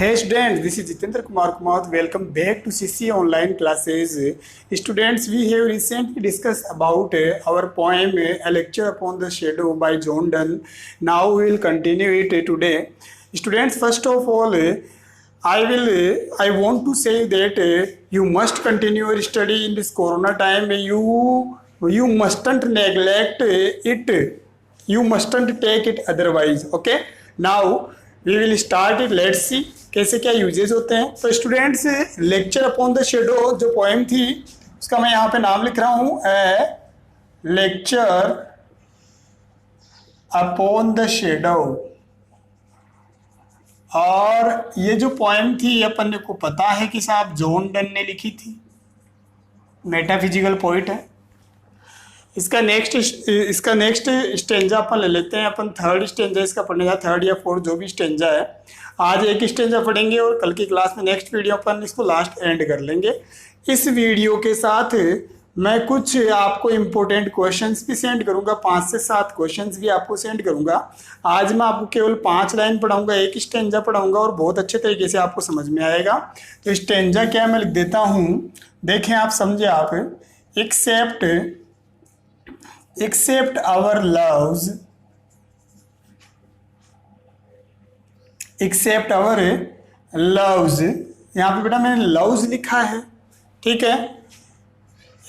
Hey students, this is Jitendra Kumar Kumar. Welcome back to CC online classes. Students, we have recently discussed about our poem A Lecture Upon the Shadow by John Donne. Now we will continue it today. Students, first of all, I want to say that you must continue your study in this Corona time. You mustn't neglect it. You mustn't take it otherwise. Okay. Now we will start it. Let's see कैसे क्या uses होते हैं। तो students, lecture upon the shadow जो poem थी उसका मैं यहाँ पे नाम लिख रहा हूँ ए लेक्चर अपॉन द शेडो। और ये जो पोएम थी अपन को पता है कि साहब जॉन डन ने लिखी थी, मेटाफिजिकल पोइट है। इसका नेक्स्ट स्टेंजा अपन ले लेते हैं। अपन थर्ड स्टेंजा इसका पढ़ने का, थर्ड या फोर्थ जो भी स्टेंजा है। आज एक स्टेंजा पढ़ेंगे और कल की क्लास में नेक्स्ट वीडियो अपन इसको लास्ट एंड कर लेंगे। इस वीडियो के साथ मैं कुछ आपको इम्पोर्टेंट क्वेश्चंस भी सेंड करूंगा, 5 से 7 क्वेश्चंस भी आपको सेंड करूंगा। आज मैं आपको केवल 5 लाइन पढ़ाऊंगा, एक स्टेंजा पढ़ाऊंगा और बहुत अच्छे तरीके से आपको समझ में आएगा। तो स्टेंजा क्या मैं लिख देता हूँ, देखें आप, समझे आप। Accept our loves, accept our loves, यहाँ पे बेटा मैंने लव्स लिखा है, ठीक है।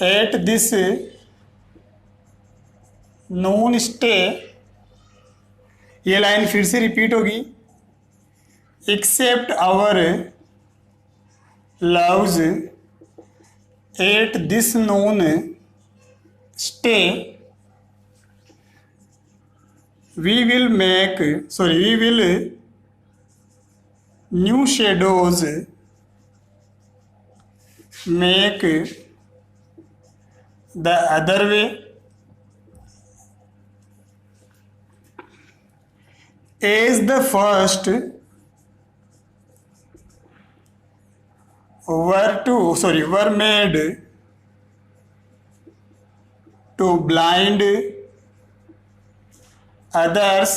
एट दिस नोन स्टे, ये लाइन फिर से रिपीट होगी। Accept our loves at this known stay, we will new shadows make the other way, as the first were made to blind others,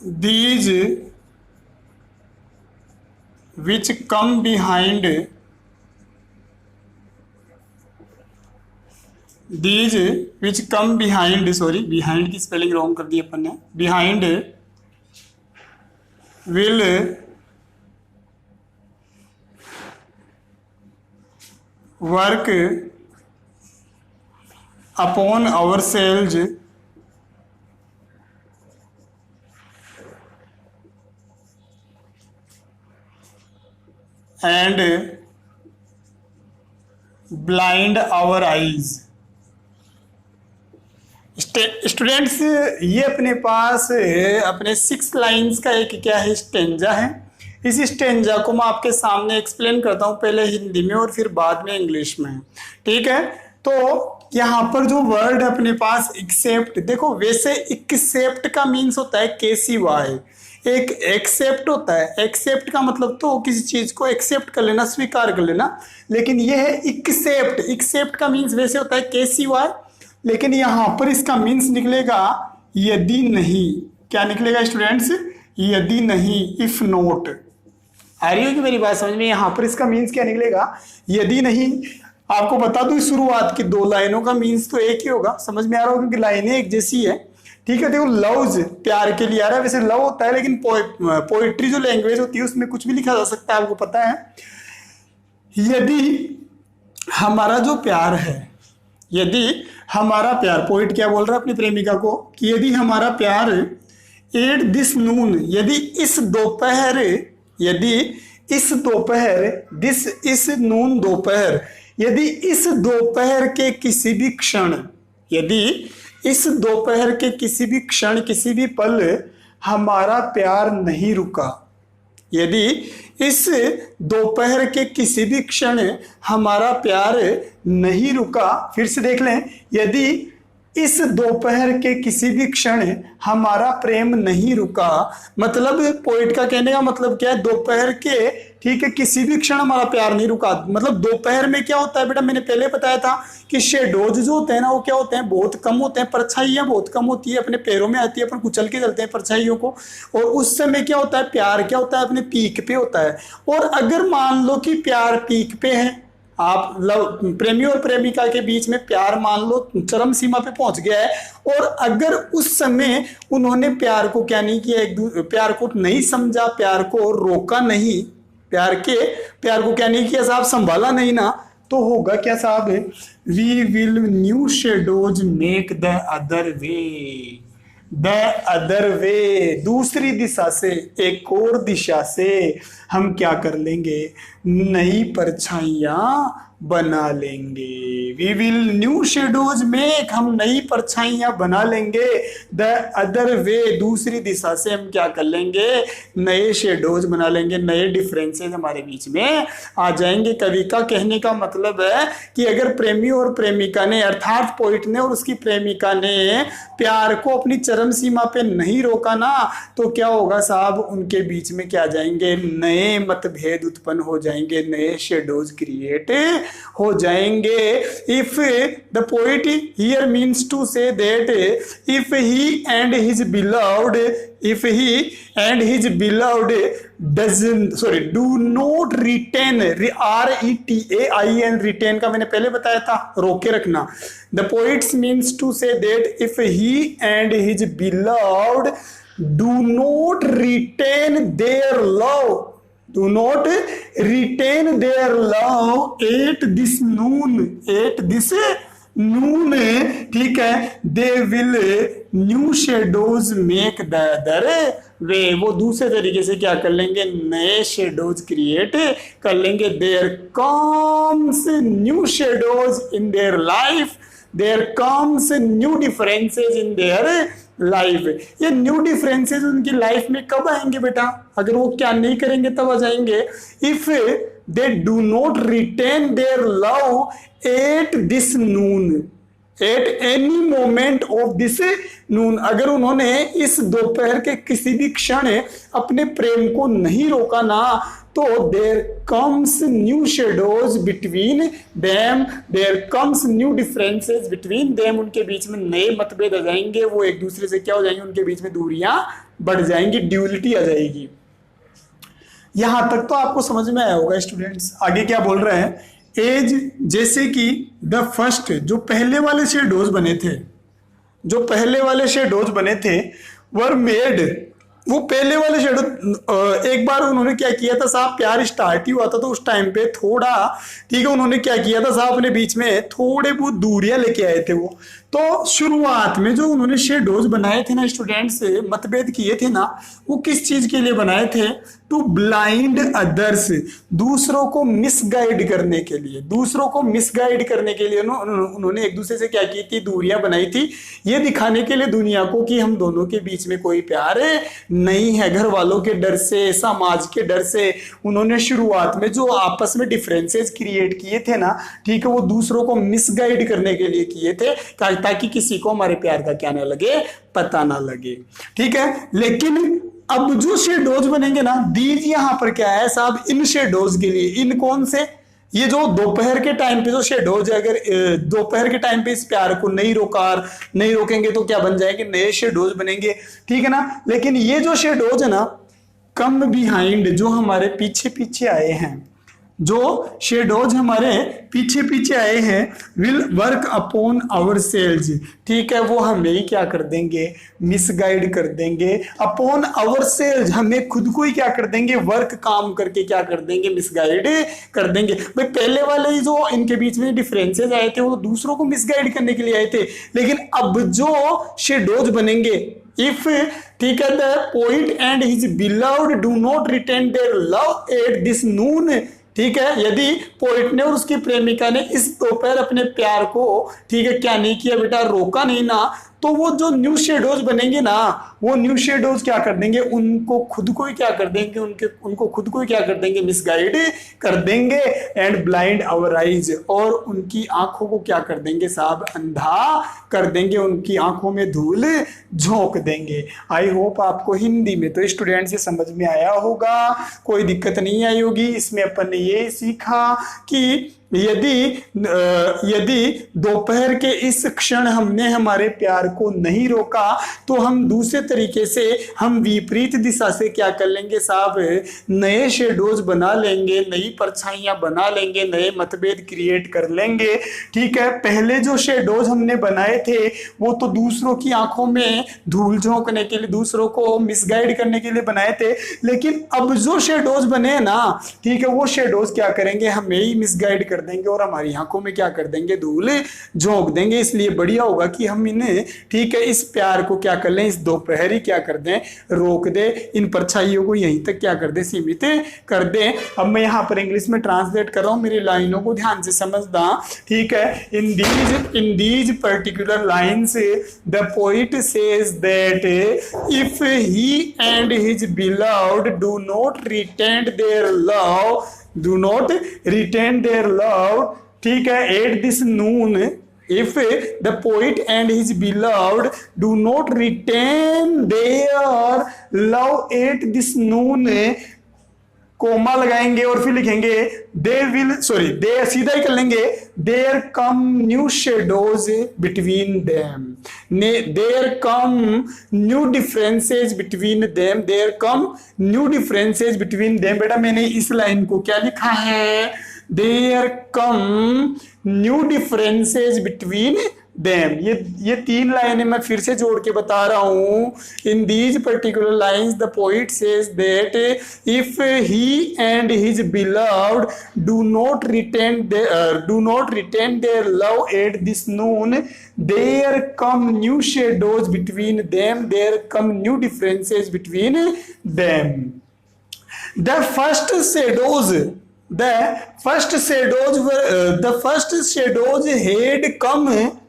these which come behind, behind की spelling wrong कर दी अपन ने, behind will work upon ourselves and blind our eyes। Students, ये अपने पास अपने 6 lines का एक क्या है, स्टेंजा है। इस स्टेंजा को मैं आपके सामने एक्सप्लेन करता हूँ, पहले हिंदी में और फिर बाद में इंग्लिश में, ठीक है। तो यहाँ पर जो वर्ड अपने पास एक्सेप्ट, देखो वैसे एक्सेप्ट का मीन्स होता है KCY, एक एक्सेप्ट होता है। एक्सेप्ट का मतलब तो किसी चीज को एक्सेप्ट कर लेना, स्वीकार कर लेना, लेकिन यह है एक्सेप्ट। एक्सेप्ट का मीन्स वैसे होता है KCY, लेकिन यहाँ पर इसका मीन्स निकलेगा यदि नहीं। क्या निकलेगा स्टूडेंट्स? यदि नहीं, इफ नोट। आ रही होगी मेरी बात समझ में? यहाँ पर इसका मीन्स क्या निकलेगा? यदि नहीं। आपको बता दूं शुरुआत की 2 लाइनों का मीन्स तो एक ही होगा, समझ में आ रहा होगा क्योंकि लाइनें एक जैसी है, ठीक है। देखो लव्स प्यार के लिए आ रहा है, वैसे लव होता है लेकिन पोइट्री जो लैंग्वेज होती है उसमें कुछ भी लिखा जा सकता है, आपको पता है। यदि हमारा जो प्यार है, यदि हमारा प्यार, पोइट क्या बोल रहा है अपनी प्रेमिका को कि यदि हमारा प्यार एट दिस नून, यदि इस दोपहर, यदि इस दोपहर, दिस इस नून दोपहर, यदि इस दोपहर के किसी भी क्षण, यदि इस दोपहर के किसी भी क्षण, किसी भी पल हमारा प्यार नहीं रुका, यदि इस दोपहर के किसी भी क्षण हमारा प्यार नहीं रुका, फिर से देख लें, यदि इस दोपहर के किसी भी क्षण हमारा प्रेम नहीं रुका, मतलब पोइट का कहने का मतलब क्या है, दोपहर के ठीक है, किसी भी क्षण हमारा प्यार नहीं रुका। मतलब दोपहर में क्या होता है बेटा, मैंने पहले बताया था कि शेडोज जो होते हैं ना वो क्या होते हैं, बहुत कम होते हैं, परछाइयाँ बहुत कम होती है, अपने पैरों में आती है, अपन कुचल के चलते हैं परछाइयों को। और उस समय क्या होता है, प्यार क्या होता है, अपने पीक पे होता है। और अगर मान लो कि प्यार पीक पे है, आप प्रेमी और प्रेमिका के बीच में प्यार मान लो चरम सीमा पे पहुंच गया है, और अगर उस समय उन्होंने प्यार को क्या नहीं किया, प्यार को नहीं समझा, प्यार को रोका नहीं, प्यार को क्या नहीं किया साहब, संभाला नहीं ना, तो होगा क्या साहब, we will new shadows make the other way, दूसरी दिशा से, एक और दिशा से हम क्या कर लेंगे, नई परछाइयां बना लेंगे। We will new shadows make, हम नई परछाइयां बना लेंगे, द अदर वे, दूसरी दिशा से हम क्या कर लेंगे, नए शेडोज बना लेंगे, नए डिफरेंसेस हमारे बीच में आ जाएंगे। कवि का कहने का मतलब है कि अगर प्रेमी और प्रेमिका ने, अर्थात पोइट ने और उसकी प्रेमिका ने प्यार को अपनी चरम सीमा पे नहीं रोका ना, तो क्या होगा साहब, उनके बीच में क्या जाएंगे, नए मतभेद उत्पन्न हो जाएंगे, नए शेडोज क्रिएट हो जाएंगे। If the poet here means to say that if he and his beloved do not retain, RETAIN, retain का मैंने पहले बताया था, रोके रखना। The poet's means to say that if he and his beloved do not retain their love, do not retain their love at this noon, ठीक है, they will new shadows make the other way, वो दूसरे तरीके से क्या कर लेंगे, नए शेडोज क्रिएट कर लेंगे। there comes new shadows in their life, there comes new differences in their life. ये न्यू डिफरेंसेस उनकी लाइफ में कब आएंगे बेटा, अगर वो क्या नहीं करेंगे तब आ जाएंगे। If they do not retain their love at this noon, at any moment of this noon, अगर उन्होंने इस दोपहर के किसी भी क्षण अपने प्रेम को नहीं रोका ना, तो there comes new shadows between them, there comes new differences between them, उनके बीच में नए मतभेद आ जाएंगे, वो एक दूसरे से क्या हो जाएंगे, उनके बीच में दूरियां बढ़ जाएंगी, ड्यूलिटी आ जाएगी। यहां तक तो आपको समझ में आया होगा स्टूडेंट्स। आगे क्या बोल रहे हैं, एज जैसे कि द फर्स्ट, जो पहले वाले शेडोज बने थे, वर मेड, वो पहले वाले शेडो, एक बार उन्होंने क्या किया था साहब, प्यार स्टार्ट ही हुआ था तो उस टाइम पे थोड़ा, ठीक है, उन्होंने क्या किया था साहब, अपने बीच में थोड़े बहुत दूरियां लेके आए थे वो। तो शुरुआत में जो उन्होंने शेडोज बनाए थे ना स्टूडेंट्स, मतभेद किए थे ना, वो किस चीज के लिए बनाए थे, टू ब्लाइंड अदर्स, दूसरों को मिसगाइड करने के लिए, उन्होंने एक दूसरे से क्या की थी, दूरियां बनाई थी, ये दिखाने के लिए दुनिया को कि हम दोनों के बीच में कोई प्यार नहीं है। घर वालों के डर से, समाज के डर से उन्होंने शुरुआत में जो आपस में डिफरेंसेस क्रिएट किए थे ना, ठीक है, वो दूसरों को मिसगाइड करने के लिए किए थे, ताकि किसी को हमारे प्यार का क्या ना लगे, पता ना लगे, ठीक है। लेकिन अब जो शेडोज बनेंगे ना, दीज यहां पर क्या है साहब, इन शेडोज के लिए, इन कौन से, ये जो दोपहर के टाइम पे जो शेडोज है, अगर दोपहर के टाइम पे इस प्यार को नहीं रोकेंगे तो क्या बन जाएंगे, नए शेडोज बनेंगे, ठीक है ना। लेकिन ये जो शेडोज है ना, कम बिहाइंड, जो हमारे पीछे पीछे आए हैं, will work upon our cells, ठीक है, वो हमें ही क्या कर देंगे, मिसगाइड कर देंगे, अपॉन आवर सेल्स, हमें खुद को ही क्या कर देंगे, वर्क, काम करके क्या कर देंगे, मिसगाइड कर देंगे। भाई पहले वाले जो इनके बीच में डिफरेंसेस आए थे वो दूसरों को मिसगाइड करने के लिए आए थे, लेकिन अब जो शेडोज बनेंगे, इफ, ठीक है, the poet and his beloved do not retain their love at this noon, ठीक है, यदि पोइट ने और उसकी प्रेमिका ने इस दोपहर अपने प्यार को, ठीक है, क्या नहीं किया बेटा, रोका नहीं ना, तो वो जो न्यू शेडोज बनेंगे ना, वो न्यू शेडोज क्या कर देंगे, उनको खुद को ही क्या कर देंगे, उनको खुद को ही क्या कर देंगे, मिसगाइड कर देंगे एंड ब्लाइंड आवर आइज, और उनकी आंखों को क्या कर देंगे साहब, अंधा कर देंगे, उनकी आंखों में धूल झोंक देंगे। आई होप आपको हिंदी में तो स्टूडेंट से समझ में आया होगा, कोई दिक्कत नहीं आई होगी। इसमें अपन ने ये सीखा कि यदि दोपहर के इस क्षण हमने हमारे प्यार को नहीं रोका तो हम दूसरे तरीके से हम विपरीत दिशा से क्या कर लेंगे साहब, नए शेडोज बना लेंगे, नई परछाइयां बना लेंगे, नए मतभेद क्रिएट कर लेंगे। ठीक है, पहले जो शेडोज हमने बनाए थे वो तो दूसरों की आंखों में धूल झोंकने के लिए, दूसरों को मिसगाइड करने के लिए बनाए थे, लेकिन अब जो शेडोज बने हैं ना, ठीक है, वो शेडोज क्या करेंगे, हमें ही मिसगाइड देंगे और हमारी आंखों में क्या कर देंगे, धूल झोंक देंगे। इसलिए बढ़िया होगा कि हम इन्हें, ठीक है, इस प्यार को क्या कर लें, इस दोपहर ही क्या कर दें, रोक दे, इन परछाइयों को यहीं तक क्या कर दे, सीमित कर दे। अब मैं यहाँ पर इंग्लिश में ट्रांसलेट कर रहा हूं, मेरी लाइनों को ध्यान से समझना। ठीक है, इन these particular lines the poet says that if he and his beloved do not retain their love, ठीक है, at this noon, if the poet and his beloved do not retain their love at this noon, कोमा लगाएंगे और फिर लिखेंगे दे सीधा ही कर लेंगे, there come new shadows between them, there come new differences between them, there come new differences between them. बेटा मैंने इस लाइन को क्या लिखा है, there come new differences between them. ये तीन लाइनें मैं फिर से जोड़ के बता रहा हूं। In these particular lines the poet says that if he and his beloved do not retain their love at this noon, there come new shadows between them, there come new differences between them. The first shadows had come,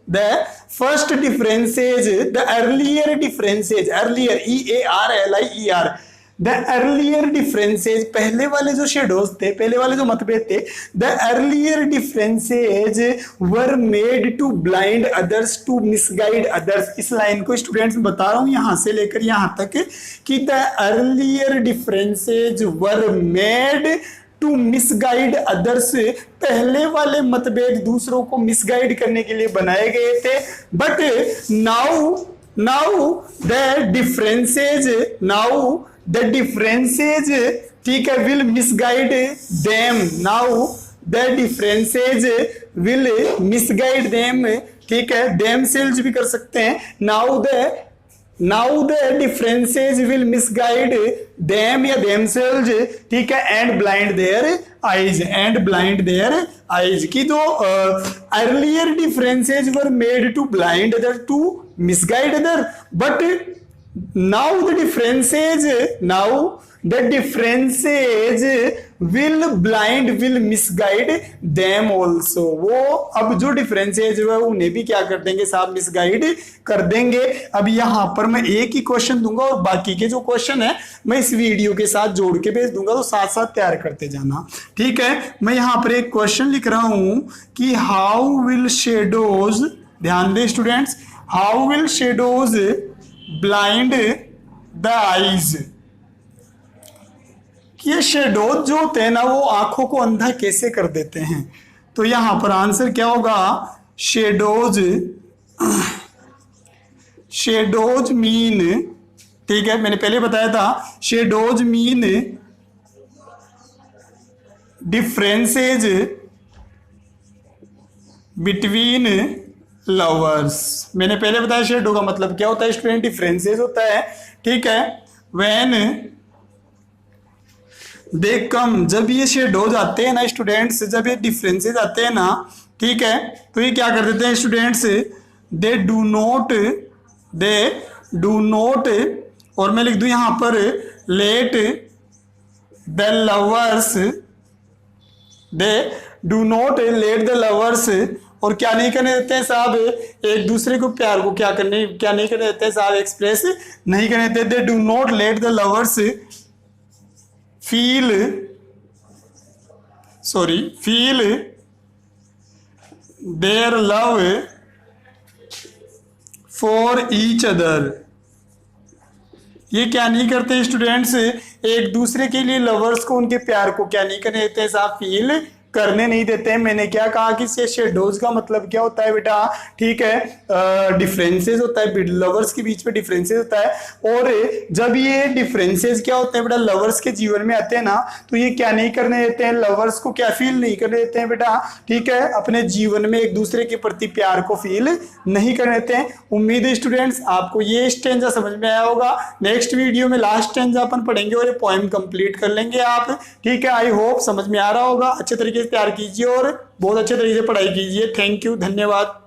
the first differences, the earlier differences, the earlier differences, पहले वाले जो shadows थे, पहले वाले जो मतभेद थे, the earlier differences were made to blind others, to misguide others। इस लाइन को स्टूडेंट्स में बता रहा हूं यहां से लेकर यहां तक कि the earlier differences were made to misguide others, पहले वाले मतभेद दूसरों को मिसगाइड करने के लिए बनाए गए थे, बट नाउ द डिफरेंसेज, ठीक है, will misguide them, now the differences will misguide them, ठीक है, देम सेल्स भी कर सकते हैं, now the differences will misguide them या themselves, ठीक है, एंड ब्लाइंड देयर आईज, की दो earlier differences were made to blind other, to misguide other, but now the differences will misguide them also। वो अब जो डिफरेंसेज है उन्हें भी क्या कर देंगे साहब, मिसगाइड कर देंगे। अब यहाँ पर मैं एक ही क्वेश्चन दूंगा और बाकी के जो क्वेश्चन है मैं इस वीडियो के साथ जोड़ के भेज दूंगा, तो साथ साथ तैयार करते जाना। ठीक है, मैं यहाँ पर एक क्वेश्चन लिख रहा हूं कि हाउ विल शेडोज, ध्यान दे students, how will shadows blind the eyes, कि ये शेडोज जो होते हैं ना वो आंखों को अंधा कैसे कर देते हैं। तो यहां पर आंसर क्या होगा, शेडोज मीन, ठीक है, मैंने पहले बताया था, shadows mean differences between lovers. मैंने पहले बताया शेडो का मतलब क्या होता है स्टूडेंट, डिफरेंसेज होता है। ठीक है, व्हेन दे कम, जब ये शेडोज आते हैं ना स्टूडेंट्स, जब ये डिफरेंसेज आते हैं ना, ठीक है, तो ये क्या कर देते हैं स्टूडेंट्स, दे डू नॉट, और मैं लिख दूं यहां पर let the lovers, they do not let the lovers और क्या नहीं करने देते हैं साहब, एक दूसरे को प्यार को क्या नहीं करने देते हैं साहब, एक्सप्रेस नहीं करने देते। दे do not let the lovers feel their love for each other. ये क्या नहीं करते स्टूडेंट्स, एक दूसरे के लिए लवर्स को उनके प्यार को क्या नहीं करने देते साहब, फील करने नहीं देते हैं। मैंने क्या कहा कि शेडोज का मतलब क्या होता है बेटा, ठीक है, डिफरेंसेस होता है, लवर्स के बीच में डिफरेंसेस होता है। और जब ये डिफरेंसेस क्या होते हैं बेटा लवर्स के जीवन में आते हैं ना, तो ये क्या नहीं करने देते हैं, लवर्स को क्या फील नहीं करने देते हैं बेटा, ठीक है, अपने जीवन में एक दूसरे के प्रति प्यार को फील नहीं करने देते हैं। उम्मीद है स्टूडेंट्स आपको ये स्टेंजा समझ में आया होगा। नेक्स्ट वीडियो में लास्ट स्टेंजा अपन पढ़ेंगे और ये पोएम कंप्लीट कर लेंगे आप, ठीक है। आई होप समझ में आ रहा होगा। अच्छे तरीके से तैयार कीजिए और बहुत अच्छे तरीके से पढ़ाई कीजिए। थैंक यू, धन्यवाद।